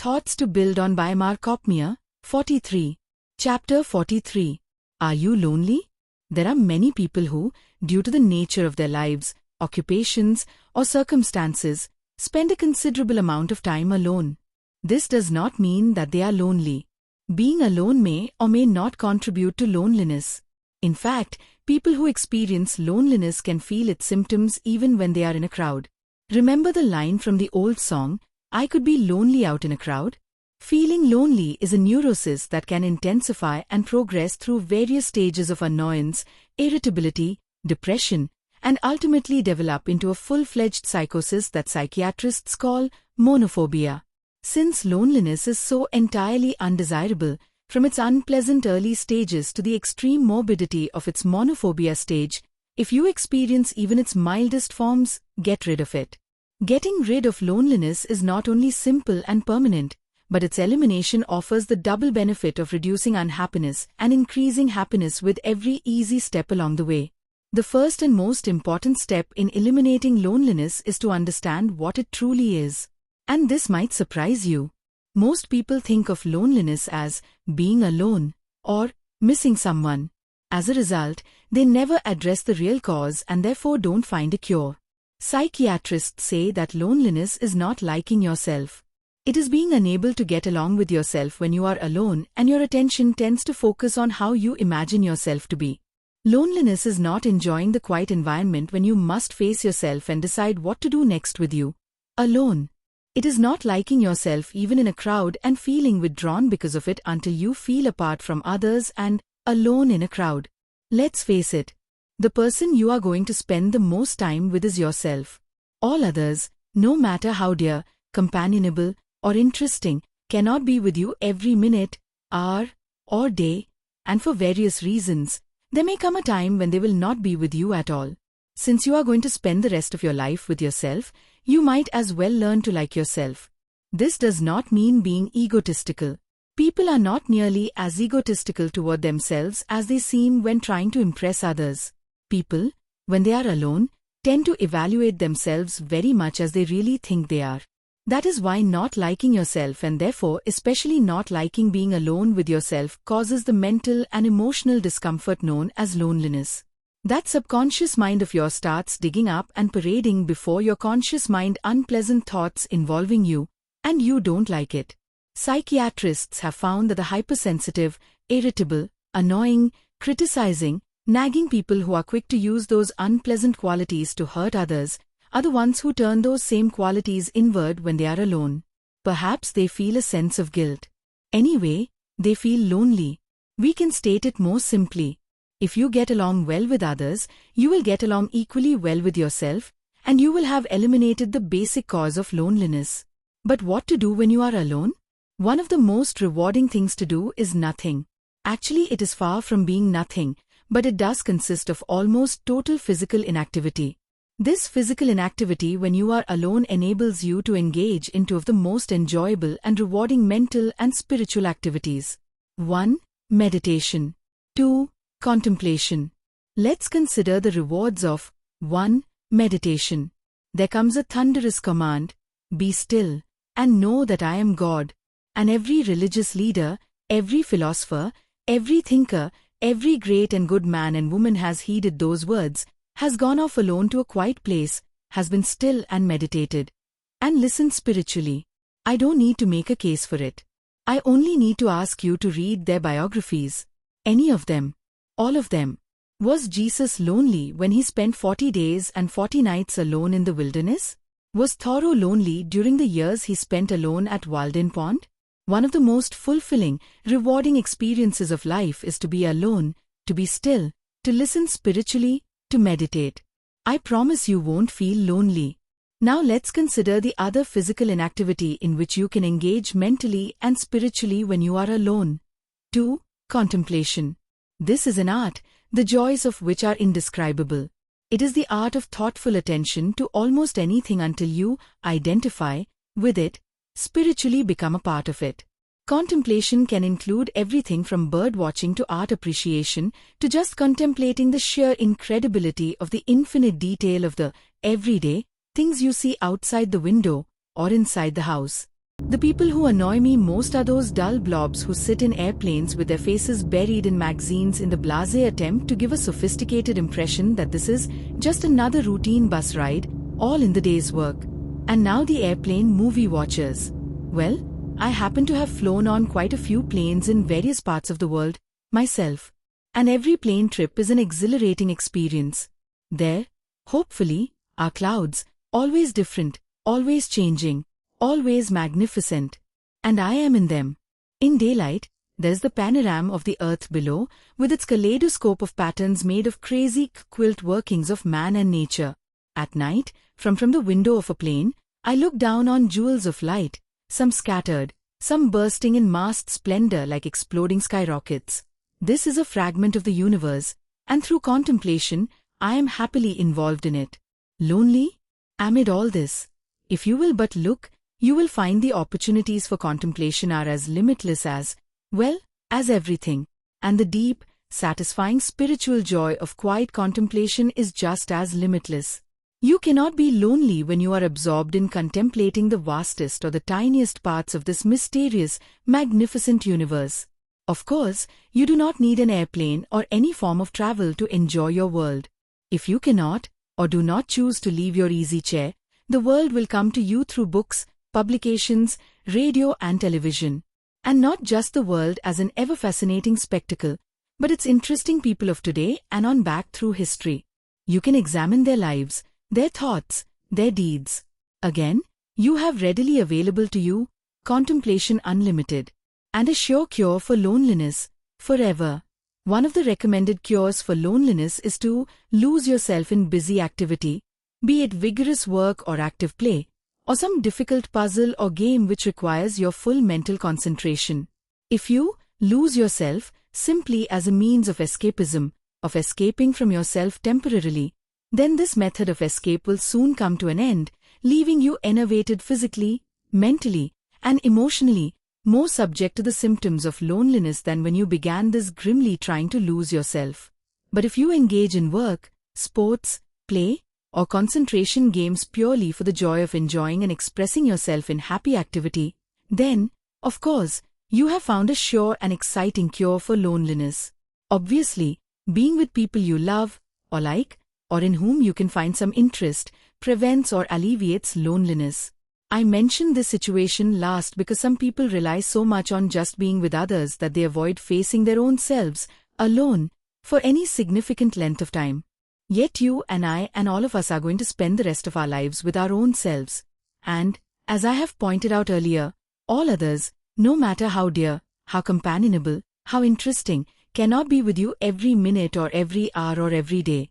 Thoughts to build on by KOPMEYER, 43. Chapter 43. Are you lonely? There are many people who, due to the nature of their lives, occupations, or circumstances, spend a considerable amount of time alone. This does not mean that they are lonely. Being alone may or may not contribute to loneliness. In fact, people who experience loneliness can feel its symptoms even when they are in a crowd. Remember the line from the old song, "I could be lonely out in a crowd"? Feeling lonely is a neurosis that can intensify and progress through various stages of annoyance, irritability, depression, and ultimately develop into a full-fledged psychosis that psychiatrists call monophobia. Since loneliness is so entirely undesirable, from its unpleasant early stages to the extreme morbidity of its monophobia stage, if you experience even its mildest forms, get rid of it. Getting rid of loneliness is not only simple and permanent, but its elimination offers the double benefit of reducing unhappiness and increasing happiness with every easy step along the way. The first and most important step in eliminating loneliness is to understand what it truly is. And this might surprise you. Most people think of loneliness as being alone or missing someone. As a result, they never address the real cause and therefore don't find a cure. Psychiatrists say that loneliness is not liking yourself. It is being unable to get along with yourself when you are alone and your attention tends to focus on how you imagine yourself to be. Loneliness is not enjoying the quiet environment when you must face yourself and decide what to do next with you. Alone. It is not liking yourself even in a crowd and feeling withdrawn because of it until you feel apart from others and alone in a crowd. Let's face it. The person you are going to spend the most time with is yourself. All others, no matter how dear, companionable, or interesting, cannot be with you every minute, hour, or day, and for various reasons, there may come a time when they will not be with you at all. Since you are going to spend the rest of your life with yourself, you might as well learn to like yourself. This does not mean being egotistical. People are not nearly as egotistical toward themselves as they seem when trying to impress others. People, when they are alone, tend to evaluate themselves very much as they really think they are. That is why not liking yourself and therefore especially not liking being alone with yourself causes the mental and emotional discomfort known as loneliness. That subconscious mind of yours starts digging up and parading before your conscious mind unpleasant thoughts involving you, and you don't like it. Psychiatrists have found that the hypersensitive, irritable, annoying, criticizing, nagging people who are quick to use those unpleasant qualities to hurt others are the ones who turn those same qualities inward when they are alone. Perhaps they feel a sense of guilt. Anyway, they feel lonely. We can state it more simply. If you get along well with others, you will get along equally well with yourself, and you will have eliminated the basic cause of loneliness. But what to do when you are alone? One of the most rewarding things to do is nothing. Actually, it is far from being nothing, but it does consist of almost total physical inactivity. This physical inactivity when you are alone enables you to engage into of the most enjoyable and rewarding mental and spiritual activities. 1. Meditation. 2. Contemplation. Let's consider the rewards of 1. Meditation. There comes a thunderous command, "Be still, and know that I am God." And every religious leader, every philosopher, every thinker, every great and good man and woman has heeded those words, has gone off alone to a quiet place, has been still and meditated, and listened spiritually. I don't need to make a case for it. I only need to ask you to read their biographies. Any of them. All of them. Was Jesus lonely when he spent 40 days and 40 nights alone in the wilderness? Was Thoreau lonely during the years he spent alone at Walden Pond? One of the most fulfilling, rewarding experiences of life is to be alone, to be still, to listen spiritually, to meditate. I promise you won't feel lonely. Now let's consider the other physical inactivity in which you can engage mentally and spiritually when you are alone. 2. Contemplation. This is an art, the joys of which are indescribable. It is the art of thoughtful attention to almost anything until you identify with it, spiritually become a part of it. Contemplation can include everything from bird watching to art appreciation to just contemplating the sheer incredibility of the infinite detail of the everyday things you see outside the window or inside the house. The people who annoy me most are those dull blobs who sit in airplanes with their faces buried in magazines in the blasé attempt to give a sophisticated impression that this is just another routine bus ride, all in the day's work. And now the airplane movie watchers. Well, I happen to have flown on quite a few planes in various parts of the world, myself. And every plane trip is an exhilarating experience. There, hopefully, are clouds, always different, always changing, always magnificent. And I am in them. In daylight, there's the panorama of the earth below, with its kaleidoscope of patterns made of crazy quilt workings of man and nature. At night, from the window of a plane, I look down on jewels of light, some scattered, some bursting in massed splendor like exploding skyrockets. This is a fragment of the universe, and through contemplation, I am happily involved in it. Lonely? Amid all this, if you will but look, you will find the opportunities for contemplation are as limitless as, well, as everything, and the deep, satisfying spiritual joy of quiet contemplation is just as limitless. You cannot be lonely when you are absorbed in contemplating the vastest or the tiniest parts of this mysterious, magnificent universe. Of course, you do not need an airplane or any form of travel to enjoy your world. If you cannot, or do not choose to leave your easy chair, the world will come to you through books, publications, radio and television. And not just the world as an ever-fascinating spectacle, but its interesting people of today and on back through history. You can examine their lives, their thoughts, their deeds. Again, you have readily available to you, Contemplation Unlimited. And a sure cure for loneliness, forever. One of the recommended cures for loneliness is to lose yourself in busy activity, be it vigorous work or active play, or some difficult puzzle or game which requires your full mental concentration. If you lose yourself simply as a means of escapism, of escaping from yourself temporarily, then this method of escape will soon come to an end, leaving you enervated physically, mentally, and emotionally, more subject to the symptoms of loneliness than when you began this grimly trying to lose yourself. But if you engage in work, sports, play, or concentration games purely for the joy of enjoying and expressing yourself in happy activity, then, of course, you have found a sure and exciting cure for loneliness. Obviously, being with people you love, or like, or in whom you can find some interest, prevents or alleviates loneliness. I mentioned this situation last because some people rely so much on just being with others that they avoid facing their own selves, alone, for any significant length of time. Yet you and I and all of us are going to spend the rest of our lives with our own selves. And, as I have pointed out earlier, all others, no matter how dear, how companionable, how interesting, cannot be with you every minute or every hour or every day.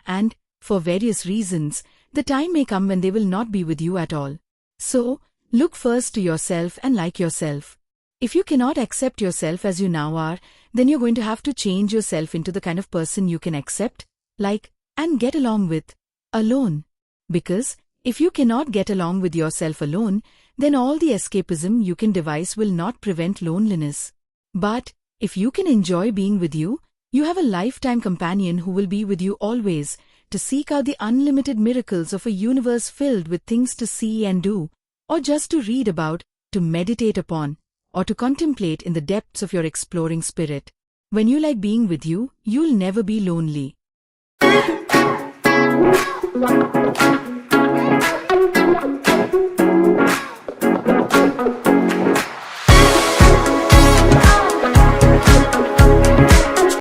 And, for various reasons, the time may come when they will not be with you at all. So, look first to yourself and like yourself. If you cannot accept yourself as you now are, then you're going to have to change yourself into the kind of person you can accept, like, and get along with, alone. Because, if you cannot get along with yourself alone, then all the escapism you can devise will not prevent loneliness. But, if you can enjoy being with you, you have a lifetime companion who will be with you always, to seek out the unlimited miracles of a universe filled with things to see and do, or just to read about, to meditate upon, or to contemplate in the depths of your exploring spirit. When you like being with you, you'll never be lonely.